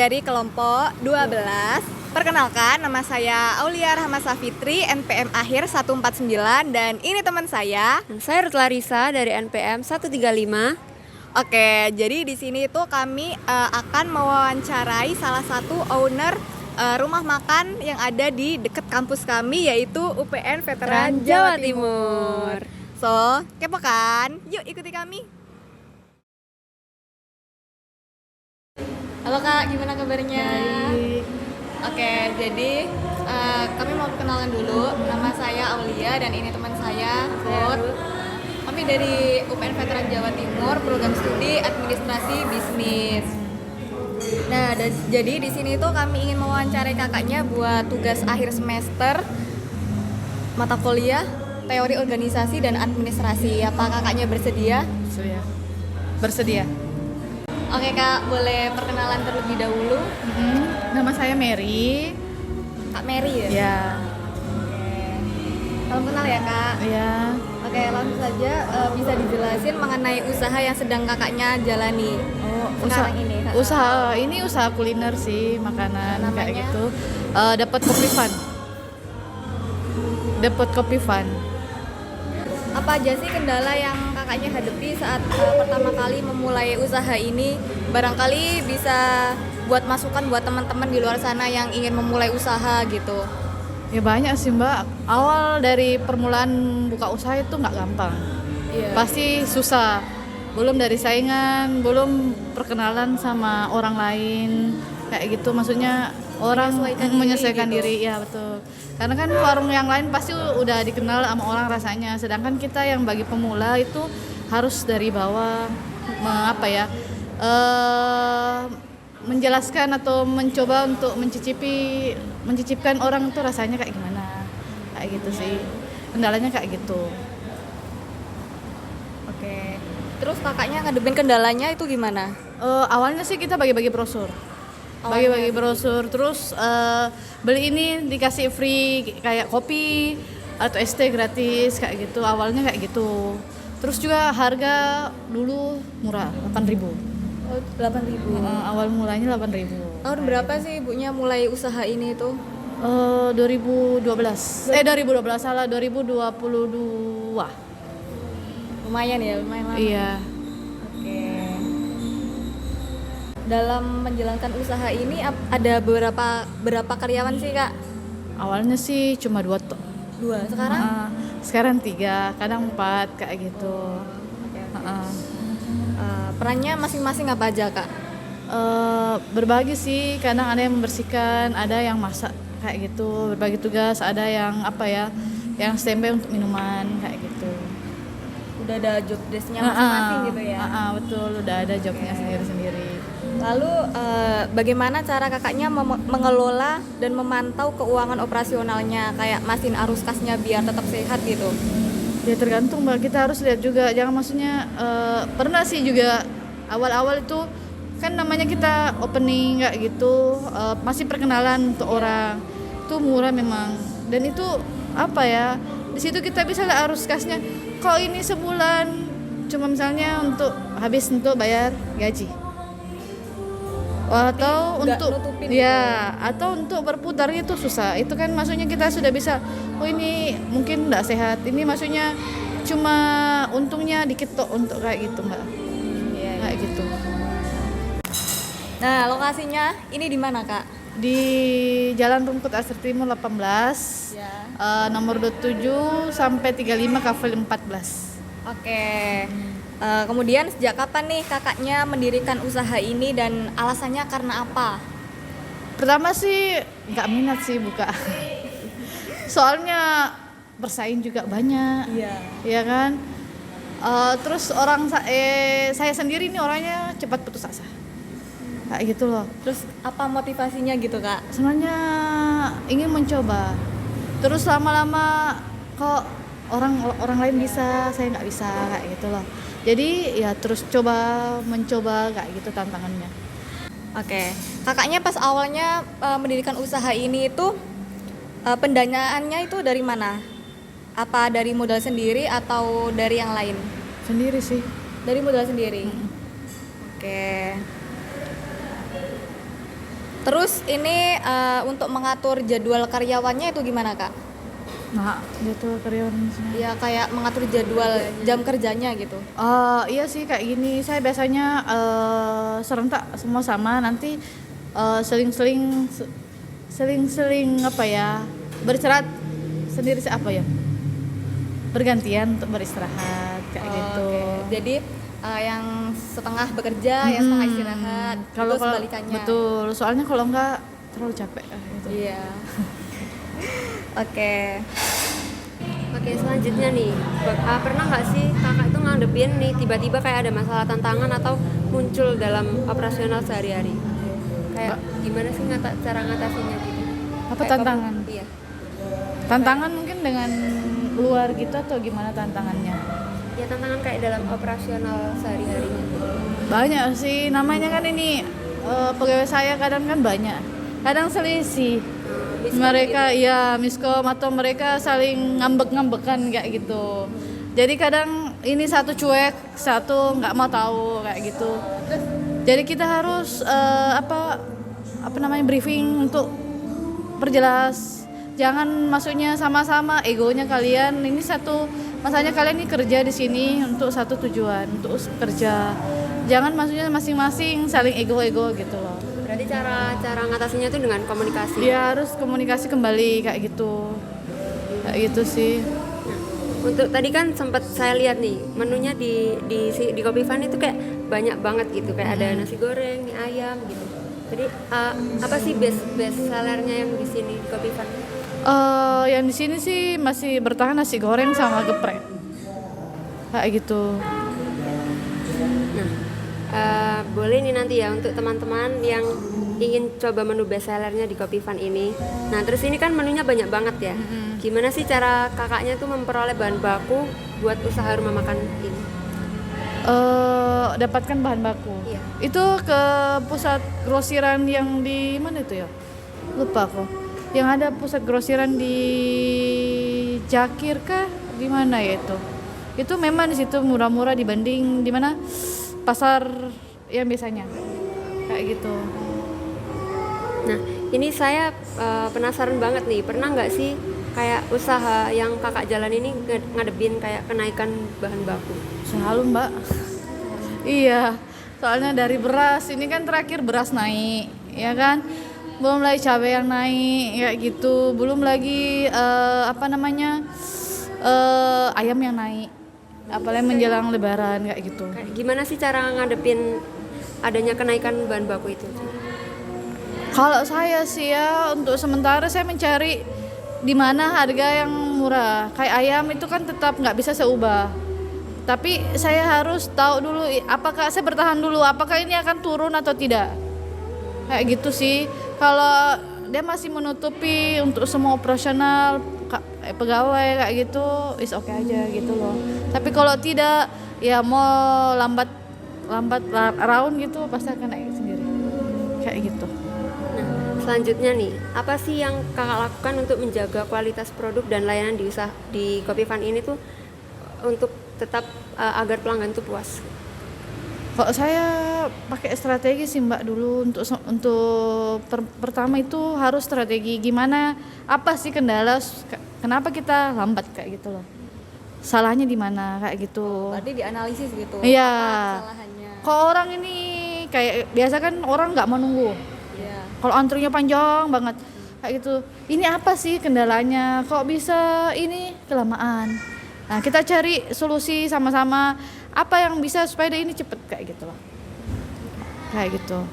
dari kelompok 12. Perkenalkan, nama saya Aulia Rahma Safitri, NPM akhir 149, dan ini teman saya. Saya Ruth Larissa dari NPM 135. Oke, jadi di sini tuh kami akan mewawancarai salah satu owner rumah makan yang ada di dekat kampus kami, yaitu UPN Veteran Jawa Timur. So, kepo kan? Yuk ikuti kami. Halo Kak, gimana kabarnya? Baik. Oke, jadi kami mau kenalan dulu. Nama saya Aulia dan ini teman saya, Ruth. Kami dari UPN Veteran Jawa Timur, program studi Administrasi Bisnis. Nah, jadi di sini tuh kami ingin mewawancarai kakaknya buat tugas akhir semester mata kuliah Teori Organisasi dan Administrasi. Apa kakaknya bersedia? Bersedia. Oke Kak, boleh perkenalan terlebih dahulu. Nama saya Mary. Kak Mary ya? Ya. Oke. Salam kenal ya Kak. Ya. Oke, langsung saja bisa dijelasin mengenai usaha yang sedang kakaknya jalani sekarang ini. Usaha kuliner sih, makanan Namanya? kayak gitu. Dapat kopi fun. Apa aja sih kendala yang kakaknya hadapi saat pertama kali memulai usaha ini? Barangkali bisa buat masukan buat teman-teman di luar sana yang ingin memulai usaha gitu. Ya banyak sih Mbak. Awal dari permulaan buka usaha itu nggak gampang. Iya. Pasti susah. Belum dari saingan, belum perkenalan sama orang lain kayak gitu. Maksudnya orang menyesuaikan diri, ya betul. Karena kan warung yang lain pasti udah dikenal sama orang rasanya. Sedangkan kita yang bagi pemula itu harus dari bawah menjelaskan atau mencoba untuk mencicipkan orang itu rasanya kayak gimana. Kayak gitu sih. Kendalanya kayak gitu. Oke. Terus kakaknya ngadepin kendalanya itu gimana? Awalnya sih kita bagi-bagi brosur. Bagi-bagi brosur, terus beli ini dikasih free kayak kopi atau es teh gratis kayak gitu. Awalnya kayak gitu. Terus juga harga dulu murah, 8.000. Oh, 8.000. Awal mulanya 8.000. Tahun berapa sih ibunya mulai usaha ini tuh? 2022 salah, 2022. Lumayan lama. Iya. Oke. Dalam menjalankan usaha ini ada berapa karyawan sih Kak? Awalnya sih cuma 2 tok. 2. Sekarang? Sekarang 3, kadang 4 kayak gitu. Perannya masing-masing apa aja Kak? Berbagi sih, kadang ada yang membersihkan, ada yang masak kayak gitu, berbagi tugas, ada yang yang standby untuk minuman kayak gitu. Udah ada job desk-nya masing-masing gitu ya? Betul, udah ada jobnya sendiri-sendiri. Lalu bagaimana cara kakaknya mengelola dan memantau keuangan operasionalnya, kayak mesin arus kasnya biar tetap sehat gitu? Ya tergantung Mbak, kita harus lihat juga, jangan maksudnya pernah sih juga awal-awal itu kan namanya kita opening kayak gitu, masih perkenalan untuk orang, itu murah memang, dan itu di situ kita bisa lihat arus kasnya. Kok ini sebulan cuma misalnya habis untuk bayar gaji, atau untuk berputarnya itu susah. Itu kan maksudnya kita sudah bisa, ini mungkin nggak sehat, ini maksudnya cuma untungnya dikit tok untuk kayak gitu Mbak. Kayak gitu. Nah, lokasinya ini di mana Kak? Di Jalan Rungkut Asri Timur 18, nomor 27 sampai 35 Kafel 14. Oke. Kemudian sejak kapan nih kakaknya mendirikan usaha ini dan alasannya karena apa? Pertama sih nggak minat sih buka. Soalnya bersaing juga banyak. Iya kan? Terus saya sendiri nih orangnya cepat putus asa. Kayak gitu loh. Terus apa motivasinya gitu Kak? Sebenarnya ingin mencoba. Terus lama-lama kok orang lain bisa, saya nggak bisa kayak gitu loh. Jadi ya terus mencoba kayak gitu tantangannya. Oke. Kakaknya pas awalnya mendirikan usaha ini itu pendanaannya itu dari mana? Apa dari modal sendiri atau dari yang lain? Sendiri sih. Dari modal sendiri. Oke. Terus ini untuk mengatur jadwal karyawannya itu gimana Kak? Nah, jadwal karyawan di sini. Ya kayak mengatur jadwal jam kerjanya gitu. Iya sih kayak gini. Saya biasanya serentak semua sama. Nanti seling-seling apa ya? Beristirahat sendiri apa ya? Bergantian untuk beristirahat kayak gitu. Oke. Jadi yang setengah bekerja, yang setengah istirahat. Kalau itu sebalikannya. betul. Soalnya kalau enggak terlalu capek gitu. Iya. Oke. Oke, selanjutnya nih, pernah nggak sih kakak itu ngadepin nih tiba-tiba kayak ada masalah tantangan atau muncul dalam operasional sehari-hari? Kayak gimana sih cara ngatasinnya gitu? Apa Kayak tantangan? Iya. Tantangan mungkin dengan luar gitu atau gimana tantangannya? Ya tantangan kayak dalam operasional sehari-harinya. Banyak sih, namanya kan ini pegawai saya kadang kan banyak. Kadang selisih. Mereka ya miskom atau mereka saling ngambek-ngambekan kayak gitu. Jadi kadang ini satu cuek, satu nggak mau tahu kayak gitu. Jadi kita harus apa namanya briefing untuk perjelas. Jangan maksudnya sama-sama egonya kalian. Ini satu masanya kalian ini kerja di sini untuk satu tujuan, untuk kerja. Jangan maksudnya masing-masing saling ego-ego gitu loh. Berarti cara ngatasinnya itu dengan komunikasi. Ya harus komunikasi kembali kayak gitu. Kayak gitu sih. Untuk tadi kan sempat saya lihat nih menunya di Kopi Fun itu kayak banyak banget gitu, kayak ada nasi goreng, mie ayam gitu. Jadi apa sih best sellernya yang di sini di Kopi Fun? Yang di sini sih masih bertahan nasi goreng sama geprek. Kayak gitu. Nah, boleh nih nanti ya untuk teman-teman yang ingin coba menu best sellernya di Kopi Fun ini. Nah, terus ini kan menunya banyak banget ya. Gimana sih cara kakaknya tuh memperoleh bahan baku buat usaha rumah makan ini? Dapatkan bahan baku. Iya. Itu ke pusat grosiran yang di mana itu ya? Lupa kok. Yang ada pusat grosiran di Jakir kah? Di mana ya itu? Itu memang di situ murah-murah dibanding di mana pasar yang biasanya. Kayak gitu. Nah, ini saya penasaran banget nih. Pernah nggak sih kayak usaha yang kakak jalan ini ngadepin kayak kenaikan bahan baku? Selalu Mbak. Iya, soalnya dari beras ini kan terakhir beras naik, ya kan? Belum lagi cabai yang naik, kayak gitu. Belum lagi ayam yang naik. Apalagi menjelang Lebaran kayak gitu. Kayak gimana sih cara ngadepin adanya kenaikan bahan baku itu? Kalau saya sih ya untuk sementara saya mencari di mana harga yang murah. Kayak ayam itu kan tetap nggak bisa seubah. Tapi saya harus tahu dulu apakah saya bertahan dulu, apakah ini akan turun atau tidak. Kayak gitu sih. Kalau dia masih menutupi untuk semua operasional pegawai kayak gitu, is okay aja gitu loh. Tapi kalau tidak, ya mau lambat round gitu pasti akan naik sendiri. Kayak gitu. Nah, selanjutnya nih, apa sih yang kakak lakukan untuk menjaga kualitas produk dan layanan di Kopi Fun ini tuh untuk tetap agar pelanggan tuh puas? Kalau saya pakai strategi sih Mbak dulu untuk pertama itu harus strategi gimana, apa sih kendala, kenapa kita lambat kayak gitu loh, salahnya di mana kayak gitu. Berarti dianalisis gitu. Iya. Apa kesalahannya? Kalau orang ini kayak biasa kan orang nggak mau nunggu. Iya. Kalau antrinya panjang banget kayak gitu. Ini apa sih kendalanya? Kok bisa ini kelamaan? Nah, kita cari solusi sama-sama apa yang bisa supaya ini cepet kayak gitu loh. Kayak gitu.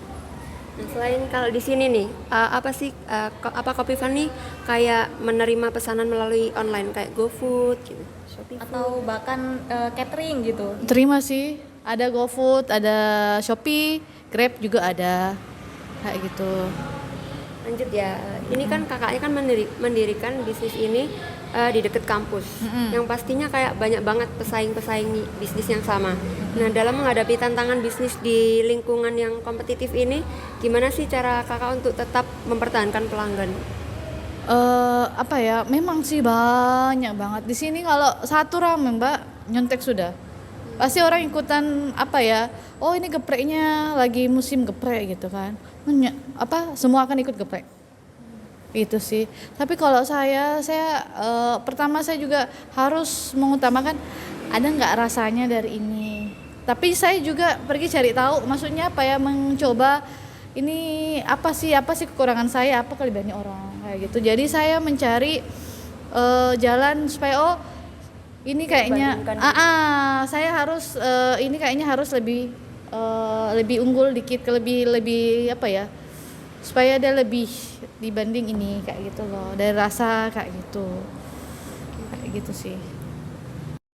Nah, selain kalau di sini nih, apa sih apa Kopi Fun nih kayak menerima pesanan melalui online kayak GoFood gitu, Shopee Food? Atau bahkan catering gitu. Terima sih. Ada GoFood, ada Shopee, Grab juga ada. Kayak gitu. Lanjut ya, ini kan kakaknya kan mendirikan bisnis ini di dekat kampus, yang pastinya kayak banyak banget pesaing-pesaing bisnis yang sama. Nah, dalam menghadapi tantangan bisnis di lingkungan yang kompetitif ini, gimana sih cara kakak untuk tetap mempertahankan pelanggan? Memang sih banyak banget di sini. Kalau satu rame Mbak, nyontek sudah. Pasti orang ikutan oh ini gepreknya lagi musim geprek gitu kan. semua akan ikut geprek. Itu sih. Tapi kalau saya pertama saya juga harus mengutamakan ada nggak rasanya dari ini. Tapi saya juga pergi cari tahu, maksudnya apa ya, mencoba ini apa sih kekurangan saya, apa kelebihannya orang kayak gitu. Jadi saya mencari jalan supaya ini kayaknya saya harus ini kayaknya harus lebih unggul dikit, lebih apa ya, supaya dia lebih dibanding ini kayak gitu loh, dari rasa kayak gitu sih.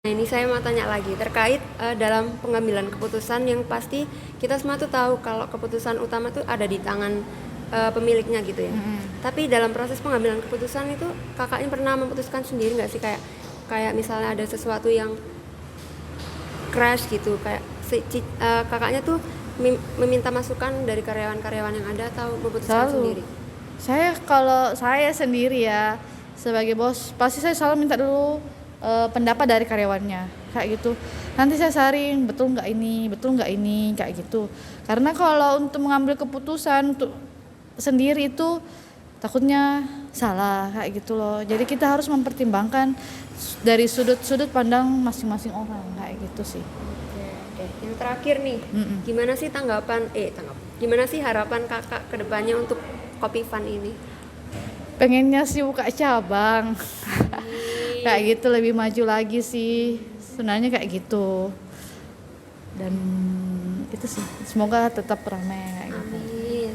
Nah, ini saya mau tanya lagi terkait dalam pengambilan keputusan, yang pasti kita semua tuh tahu kalau keputusan utama tuh ada di tangan pemiliknya gitu ya. Tapi dalam proses pengambilan keputusan itu kakaknya pernah memutuskan sendiri nggak sih, kayak misalnya ada sesuatu yang crash gitu, kayak kakaknya tuh meminta masukan dari karyawan-karyawan yang ada atau memutuskan sendiri? Kalau saya sendiri ya sebagai bos pasti saya selalu minta dulu pendapat dari karyawannya kayak gitu. Nanti saya saring betul nggak ini kayak gitu. Karena kalau untuk mengambil keputusan untuk sendiri itu takutnya salah kayak gitu loh. Jadi kita harus mempertimbangkan dari sudut pandang masing-masing orang kayak gitu sih. Oke. Yang terakhir nih, gimana sih harapan kakak ke depannya untuk Kopi Fun ini? Pengennya sih buka cabang. Kayak gitu, lebih maju lagi sih. Sebenarnya kayak gitu. Dan itu sih, semoga tetap ramai kayak gitu. Amin.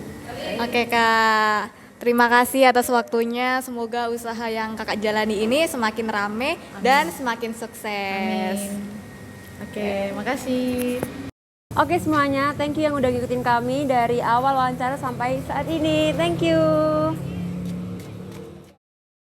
Oke Kak, terima kasih atas waktunya. Semoga usaha yang Kakak jalani ini semakin rame dan semakin sukses. Oke, makasih. Oke semuanya, thank you yang udah ngikutin kami dari awal wawancara sampai saat ini. Thank you.